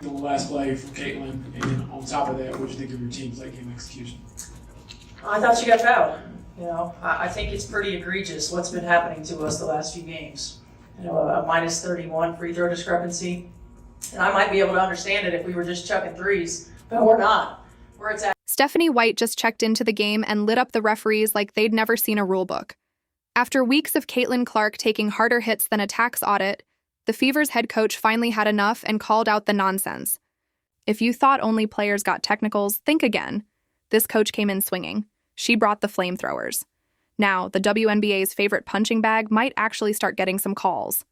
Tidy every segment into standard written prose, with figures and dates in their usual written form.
On the last play from Caitlin, and on top of that, what do you think of your team's late game execution? I thought she got fouled. I think it's pretty egregious what's been happening to us the last few games. A minus 31 free throw discrepancy. And I might be able to understand it if we were just chucking threes, but we're not. We're attacking. Stephanie White just checked into the game and lit up the referees like they'd never seen a rule book. After weeks of Caitlin Clark taking harder hits than a tax audit, the Fever's head coach finally had enough and called out the nonsense. If you thought only players got technicals, think again. This coach came in swinging. She brought the flamethrowers. Now, the WNBA's favorite punching bag might actually start getting some calls.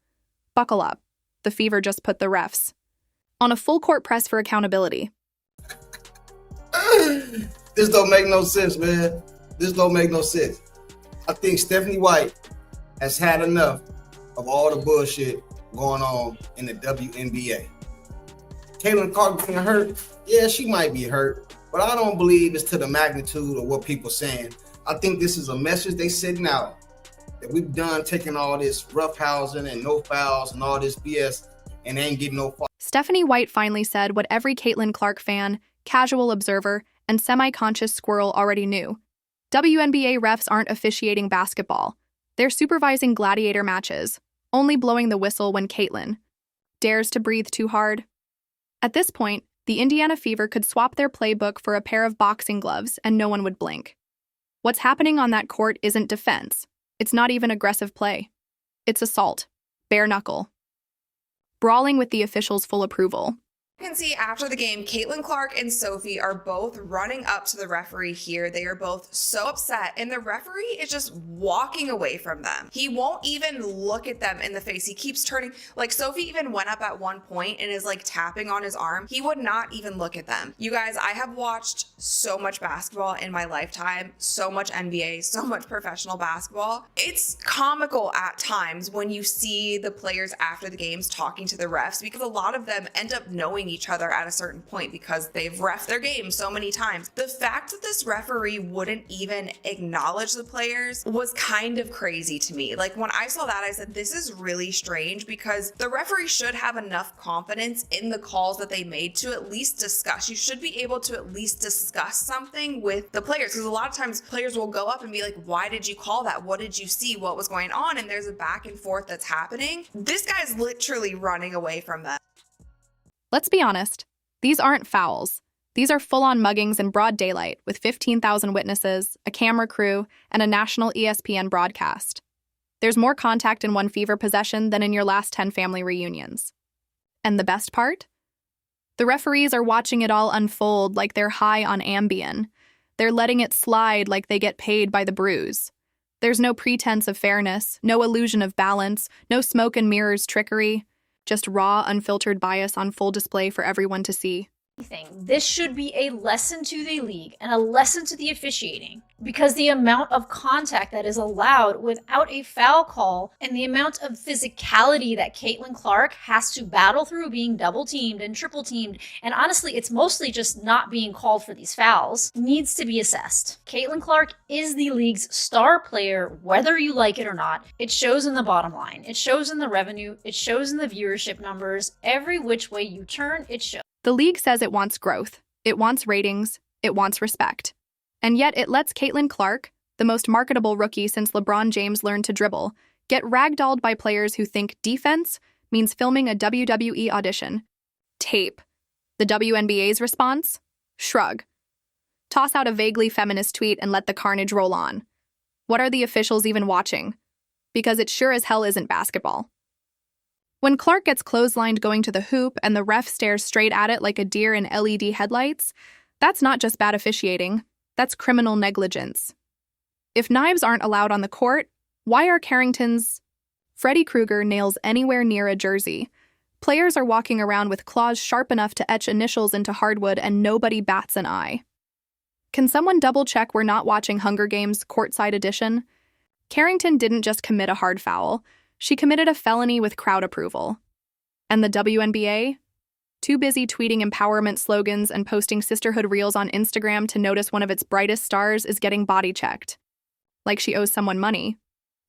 Buckle up. The Fever just put the refs on a full-court press for accountability. This don't make no sense, man. This don't make no sense. I think Stephanie White has had enough of all the bullshit going on in the WNBA. Caitlin Clark being hurt, yeah, she might be hurt, but I don't believe it's to the magnitude of what people saying. I think this is a message they sending out that we've done taking all this roughhousing and no fouls and all this BS and ain't getting no fouls. Stephanie White finally said what every Caitlin Clark fan, casual observer, and semi-conscious squirrel already knew. WNBA refs aren't officiating basketball. They're supervising gladiator matches, only blowing the whistle when Caitlin dares to breathe too hard. At this point, the Indiana Fever could swap their playbook for a pair of boxing gloves and no one would blink. What's happening on that court isn't defense. It's not even aggressive play. It's assault. Bare knuckle. Brawling with the officials' full approval. You can see after the game, Caitlin Clark and Sophie are both running up to the referee here. They are both so upset, and the referee is just walking away from them. He won't even look at them in the face. He keeps turning. Like, Sophie even went up at one point and is like tapping on his arm. He would not even look at them. You guys, I have watched so much basketball in my lifetime, so much NBA, so much professional basketball. It's comical at times when you see the players after the games talking to the refs, because a lot of them end up knowing each other at a certain point because they've reffed their game so many times. The fact that this referee wouldn't even acknowledge the players was kind of crazy to me. Like, when I saw that, I said, this is really strange, because the referee should have enough confidence in the calls that they made to at least discuss. You should be able to at least discuss something with the players, because a lot of times players will go up and be like, why did you call that? What did you see? What was going on? And there's a back and forth that's happening. This guy's literally running away from them. Let's be honest, these aren't fouls. These are full-on muggings in broad daylight with 15,000 witnesses, a camera crew, and a national ESPN broadcast. There's more contact in one Fever possession than in your last 10 family reunions. And the best part? The referees are watching it all unfold like they're high on Ambien. They're letting it slide like they get paid by the bruise. There's no pretense of fairness, no illusion of balance, no smoke and mirrors trickery. Just raw, unfiltered bias on full display for everyone to see. This should be a lesson to the league and a lesson to the officiating, because the amount of contact that is allowed without a foul call and the amount of physicality that Caitlin Clark has to battle through being double teamed and triple teamed, and honestly it's mostly just not being called for these fouls, needs to be assessed. Caitlin Clark is the league's star player, whether you like it or not. It shows in the bottom line, it shows in the revenue, it shows in the viewership numbers. Every which way you turn, it shows. The league says it wants growth, it wants ratings, it wants respect. And yet it lets Caitlin Clark, the most marketable rookie since LeBron James learned to dribble, get ragdolled by players who think defense means filming a WWE audition. Tape. The WNBA's response? Shrug. Toss out a vaguely feminist tweet and let the carnage roll on. What are the officials even watching? Because it sure as hell isn't basketball. When Clark gets clotheslined going to the hoop and the ref stares straight at it like a deer in LED headlights, that's not just bad officiating, that's criminal negligence. If knives aren't allowed on the court, why are Carrington's Freddy Krueger nails anywhere near a jersey? Players are walking around with claws sharp enough to etch initials into hardwood and nobody bats an eye. Can someone double-check we're not watching Hunger Games Courtside Edition? Carrington didn't just commit a hard foul. She committed a felony with crowd approval. And the WNBA? Too busy tweeting empowerment slogans and posting sisterhood reels on Instagram to notice one of its brightest stars is getting body checked. Like she owes someone money.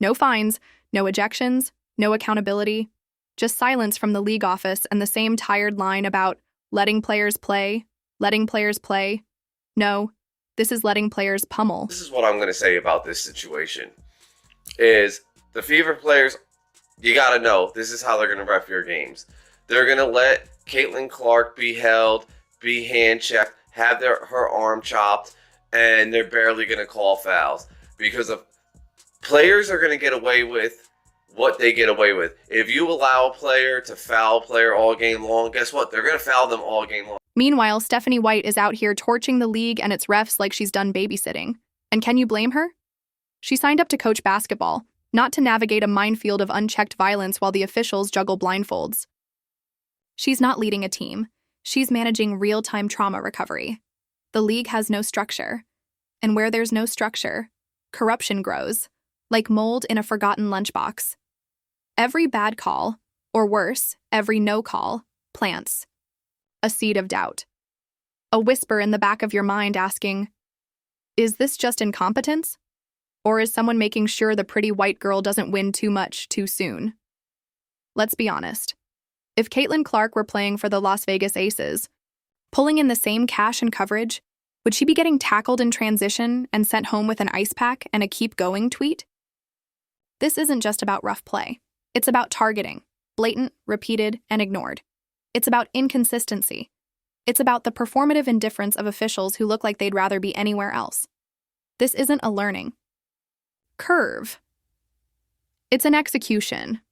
No fines, no ejections, no accountability. Just silence from the league office and the same tired line about, Letting players play? Letting players play? No, this is letting players pummel. This is what I'm going to say about this situation. Is the Fever players, you got to know, this is how they're going to ref your games. They're going to let Caitlin Clark be held, be hand-checked, have her arm chopped, and they're barely going to call fouls. Because of players are going to get away with what they get away with. If you allow a player to foul a player all game long, guess what? They're going to foul them all game long. Meanwhile, Stephanie White is out here torching the league and its refs like she's done babysitting. And can you blame her? She signed up to coach basketball, not to navigate a minefield of unchecked violence while the officials juggle blindfolds. She's not leading a team. She's managing real-time trauma recovery. The league has no structure. And where there's no structure, corruption grows, like mold in a forgotten lunchbox. Every bad call, or worse, every no call, plants a seed of doubt. A whisper in the back of your mind asking, is this just incompetence? Or is someone making sure the pretty white girl doesn't win too much too soon? Let's be honest. If Caitlin Clark were playing for the Las Vegas Aces, pulling in the same cash and coverage, would she be getting tackled in transition and sent home with an ice pack and a keep going tweet? This isn't just about rough play. It's about targeting, blatant, repeated, and ignored. It's about inconsistency. It's about the performative indifference of officials who look like they'd rather be anywhere else. This isn't a learning curve. It's an execution.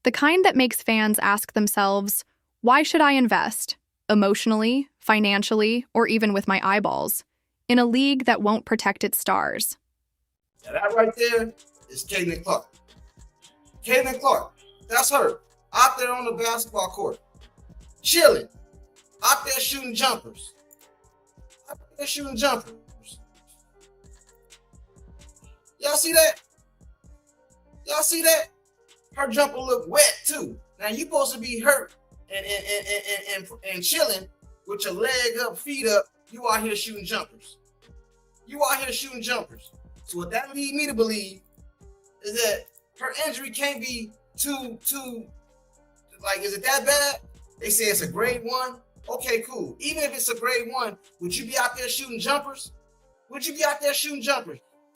The kind that makes fans ask themselves, why should I invest, emotionally, financially, or even with my eyeballs, in a league that won't protect its stars? Now that right there is Caitlin Clark. Caitlin Clark, that's her, out there on the basketball court, chilling, out there shooting jumpers. Y'all see that? Her jumper look wet too. Now you supposed to be hurt and chilling with your leg up, feet up. You out here shooting jumpers. So what that lead me to believe is that her injury can't be too like, is it that bad? They say it's a grade 1. Okay, cool. Even if it's a grade 1, would you be out there shooting jumpers?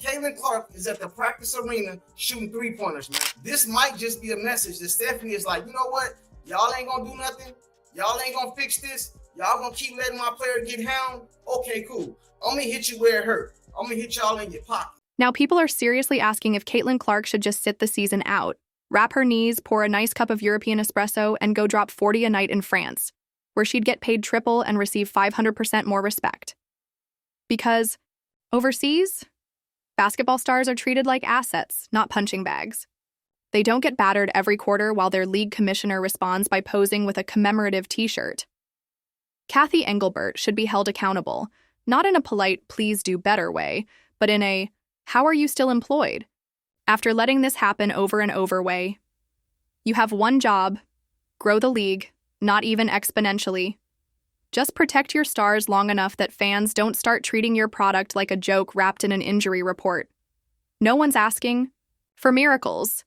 Caitlin Clark is at the practice arena shooting 3-pointers, man. This might just be a message that Stephanie is like, you know what? Y'all ain't gonna do nothing. Y'all ain't gonna fix this. Y'all gonna keep letting my player get hound. Okay, cool. I'm gonna hit you where it hurt. I'm gonna hit y'all in your pocket. Now people are seriously asking if Caitlin Clark should just sit the season out, wrap her knees, pour a nice cup of European espresso, and go drop 40 a night in France, where she'd get paid triple and receive 500% more respect. Because overseas, basketball stars are treated like assets, not punching bags. They don't get battered every quarter while their league commissioner responds by posing with a commemorative t-shirt. Kathy Engelbert should be held accountable, not in a polite please do better way, but in a how are you still employed? After letting this happen over and over way. You have one job, grow the league, not even exponentially. Just protect your stars long enough that fans don't start treating your product like a joke wrapped in an injury report. No one's asking for miracles.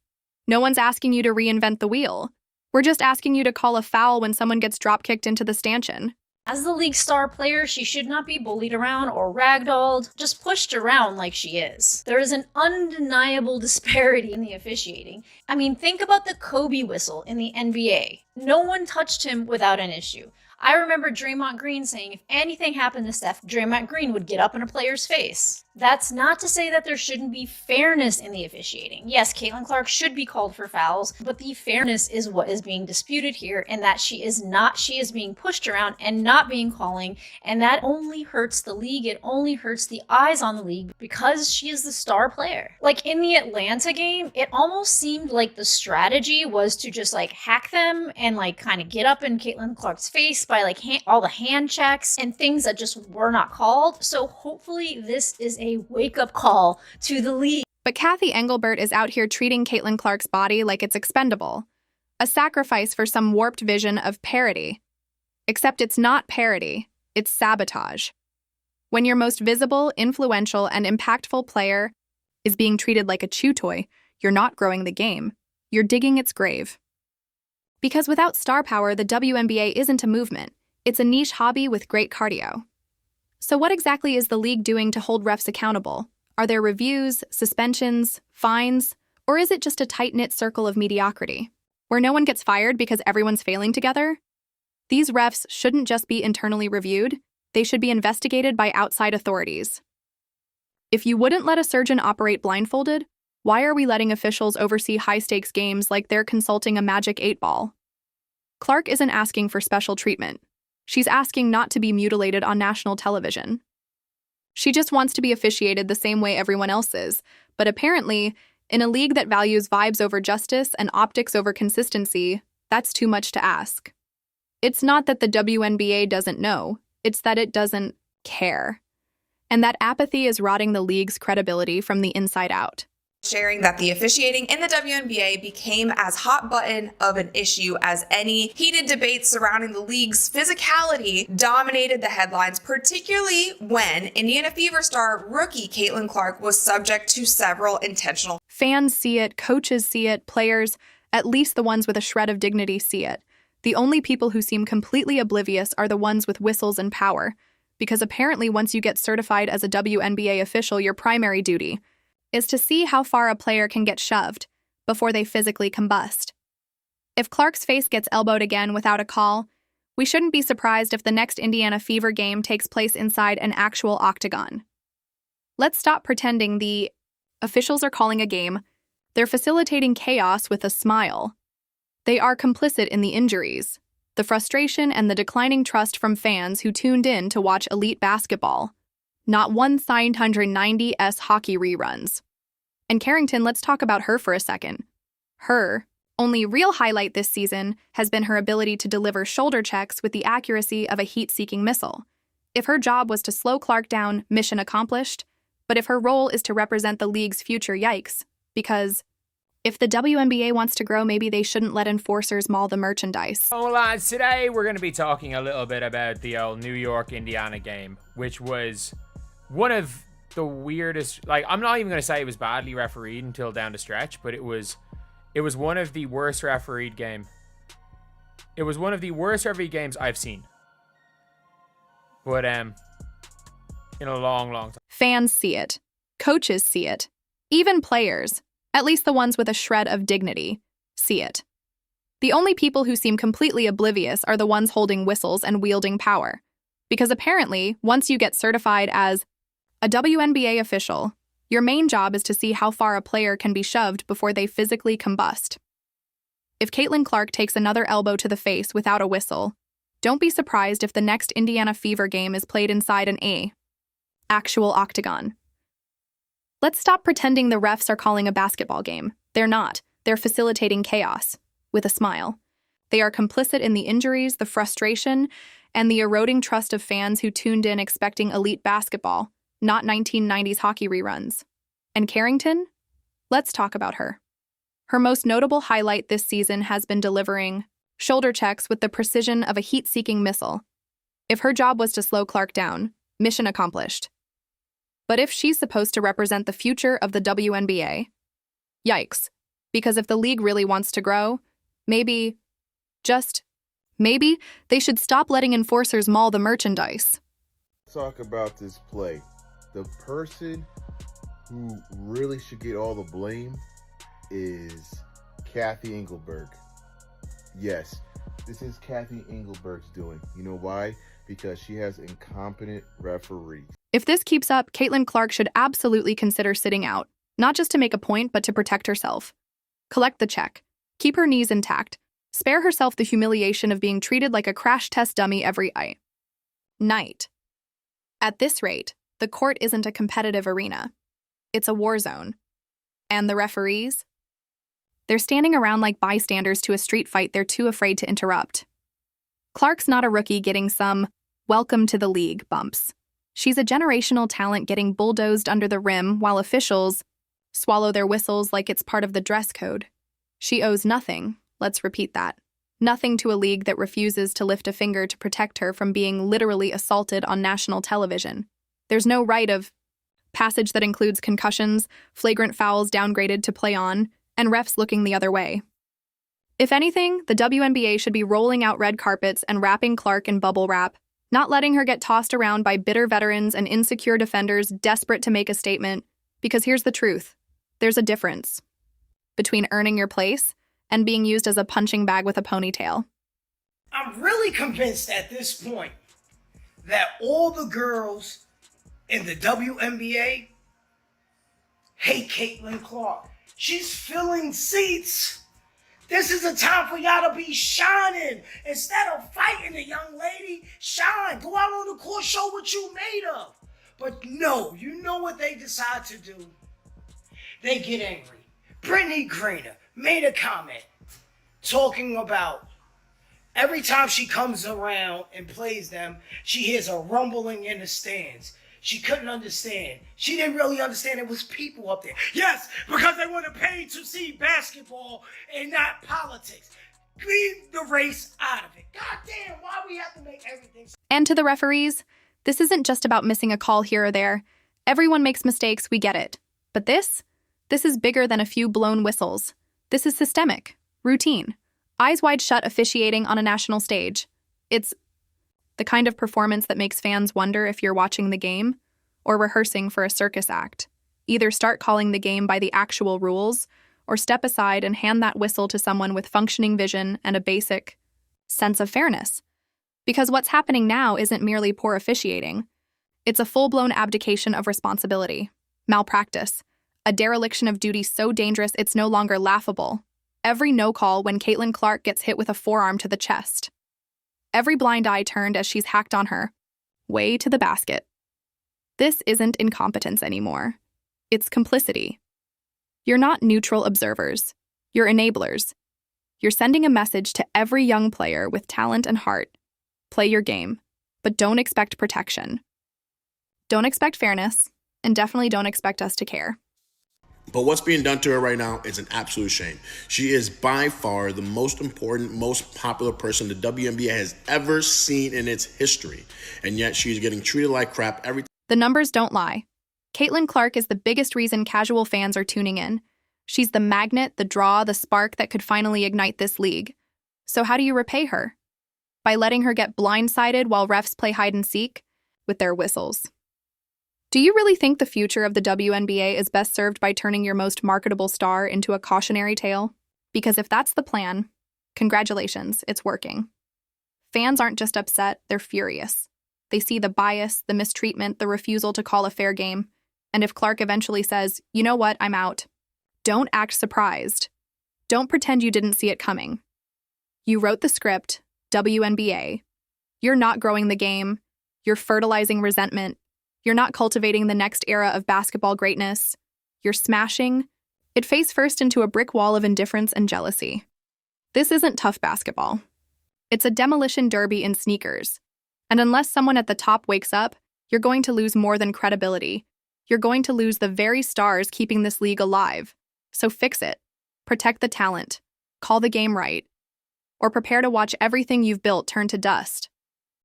No one's asking you to reinvent the wheel. We're just asking you to call a foul when someone gets drop-kicked into the stanchion. As the league star player, she should not be bullied around or ragdolled, just pushed around like she is. There is an undeniable disparity in the officiating. I mean, think about the Kobe whistle in the NBA. No one touched him without an issue. I remember Draymond Green saying if anything happened to Steph, Draymond Green would get up in a player's face. That's not to say that there shouldn't be fairness in the officiating. Yes, Caitlin Clark should be called for fouls, but the fairness is what is being disputed here, and that she is being pushed around and not being calling, and that only hurts the league. It only hurts the eyes on the league because she is the star player. Like in the Atlanta game, it almost seemed like the strategy was to just like hack them and like kind of get up in Caitlin Clark's face by like all the hand checks and things that just were not called. So hopefully this is a wake-up call to the league. But Kathy Engelbert is out here treating Caitlin Clark's body like it's expendable, a sacrifice for some warped vision of parody. Except it's not parody, it's sabotage. When your most visible, influential, and impactful player is being treated like a chew toy, you're not growing the game, you're digging its grave. Because without star power, the WNBA isn't a movement, It's a niche hobby with great cardio. So what exactly is the league doing to hold refs accountable? Are there reviews, suspensions, fines, or is it just a tight-knit circle of mediocrity, where no one gets fired because everyone's failing together? These refs shouldn't just be internally reviewed, they should be investigated by outside authorities. If you wouldn't let a surgeon operate blindfolded, why are we letting officials oversee high-stakes games like they're consulting a magic 8-ball? Clark isn't asking for special treatment. She's asking not to be mutilated on national television. She just wants to be officiated the same way everyone else is, but apparently, in a league that values vibes over justice and optics over consistency, that's too much to ask. It's not that the WNBA doesn't know, it's that it doesn't care. And that apathy is rotting the league's credibility from the inside out. Sharing that the officiating in the WNBA became as hot button of an issue as any heated debates surrounding the league's physicality dominated the headlines, particularly when Indiana Fever star rookie Caitlin Clark was subject to several intentional. Fans see it, coaches see it, players, at least the ones with a shred of dignity, see it. The only people who seem completely oblivious are the ones with whistles and power, because apparently once you get certified as a WNBA official, your primary duty is to see how far a player can get shoved before they physically combust. If Clark's face gets elbowed again without a call, we shouldn't be surprised if the next Indiana Fever game takes place inside an actual octagon. Let's stop pretending the officials are calling a game. They're facilitating chaos with a smile. They are complicit in the injuries, the frustration, and the declining trust from fans who tuned in to watch elite basketball, not 190s hockey reruns. And Carrington, let's talk about her for a second. Her only real highlight this season has been her ability to deliver shoulder checks with the accuracy of a heat-seeking missile. If her job was to slow Clark down, mission accomplished. But if her role is to represent the league's future, yikes. Because if the WNBA wants to grow, maybe they shouldn't let enforcers maul the merchandise. Well, lads, today we're going to be talking a little bit about the old New York-Indiana game, which was one of the weirdest, like, I'm not even going to say it was badly refereed until down the stretch, but it was one of the worst refereed game. It was one of the worst refereed games I've seen. But, in a long, long time. Fans see it. Coaches see it. Even players, at least the ones with a shred of dignity, see it. The only people who seem completely oblivious are the ones holding whistles and wielding power. Because apparently, once you get certified as a WNBA official, your main job is to see how far a player can be shoved before they physically combust. If Caitlin Clark takes another elbow to the face without a whistle, don't be surprised if the next Indiana Fever game is played inside an actual octagon. Let's stop pretending the refs are calling a basketball game. They're not. They're facilitating chaos, with a smile. They are complicit in the injuries, the frustration, and the eroding trust of fans who tuned in expecting elite basketball, not 1990s hockey reruns. And Carrington? Let's talk about her. Her most notable highlight this season has been delivering shoulder checks with the precision of a heat-seeking missile. If her job was to slow Clark down, mission accomplished. But if she's supposed to represent the future of the WNBA, yikes. Because if the league really wants to grow, maybe, just maybe, they should stop letting enforcers maul the merchandise. Talk about this play. The person who really should get all the blame is Kathy Engelberg. Yes, this is Kathy Engelberg's doing. You know why? Because she has incompetent referees. If this keeps up, Caitlin Clark should absolutely consider sitting out, not just to make a point, but to protect herself. Collect the check. Keep her knees intact. Spare herself the humiliation of being treated like a crash test dummy every night. At this rate, the court isn't a competitive arena. It's a war zone. And the referees? They're standing around like bystanders to a street fight they're too afraid to interrupt. Clark's not a rookie getting some welcome to the league bumps. She's a generational talent getting bulldozed under the rim while officials swallow their whistles like it's part of the dress code. She owes nothing, let's repeat that, nothing to a league that refuses to lift a finger to protect her from being literally assaulted on national television. There's no rite of passage that includes concussions, flagrant fouls downgraded to play on, and refs looking the other way. If anything, the WNBA should be rolling out red carpets and wrapping Clark in bubble wrap, not letting her get tossed around by bitter veterans and insecure defenders desperate to make a statement. Because here's the truth. There's a difference between earning your place and being used as a punching bag with a ponytail. I'm really convinced at this point that all the girls in the WNBA hate Caitlin Clark. She's filling seats. This is a time for y'all to be shining. Instead of fighting the young lady, shine. Go out on the court, show what you made of. But no, you know what they decide to do? They get angry. Brittany Griner made a comment talking about every time she comes around and plays them, she hears a rumbling in the stands. She couldn't understand. She didn't really understand it was people up there. Yes, because they want to pay to see basketball and not politics. Leave the race out of it. God damn, why we have to make everything... And to the referees, this isn't just about missing a call here or there. Everyone makes mistakes, we get it. But this is bigger than a few blown whistles. This is systemic, routine, eyes wide shut officiating on a national stage. It's the kind of performance that makes fans wonder if you're watching the game or rehearsing for a circus act. Either start calling the game by the actual rules or step aside and hand that whistle to someone with functioning vision and a basic sense of fairness. Because what's happening now isn't merely poor officiating. It's a full-blown abdication of responsibility, malpractice, a dereliction of duty so dangerous it's no longer laughable. Every no call when Caitlin Clark gets hit with a forearm to the chest. Every blind eye turned as she's hacked on her way to the basket. This isn't incompetence anymore. It's complicity. You're not neutral observers. You're enablers. You're sending a message to every young player with talent and heart. Play your game, but don't expect protection. Don't expect fairness, and definitely don't expect us to care. But what's being done to her right now is an absolute shame. She is by far the most important, most popular person the WNBA has ever seen in its history. And yet she's getting treated like crap every time. The numbers don't lie. Caitlin Clark is the biggest reason casual fans are tuning in. She's the magnet, the draw, the spark that could finally ignite this league. So how do you repay her? By letting her get blindsided while refs play hide and seek with their whistles. Do you really think the future of the WNBA is best served by turning your most marketable star into a cautionary tale? Because if that's the plan, congratulations, it's working. Fans aren't just upset, they're furious. They see the bias, the mistreatment, the refusal to call a fair game. And if Clark eventually says, you know what, I'm out, don't act surprised. Don't pretend you didn't see it coming. You wrote the script, WNBA. You're not growing the game. You're fertilizing resentment. You're not cultivating the next era of basketball greatness. You're smashing it face first into a brick wall of indifference and jealousy. This isn't tough basketball. It's a demolition derby in sneakers. And unless someone at the top wakes up, you're going to lose more than credibility. You're going to lose the very stars keeping this league alive. So fix it. Protect the talent. Call the game right. Or prepare to watch everything you've built turn to dust.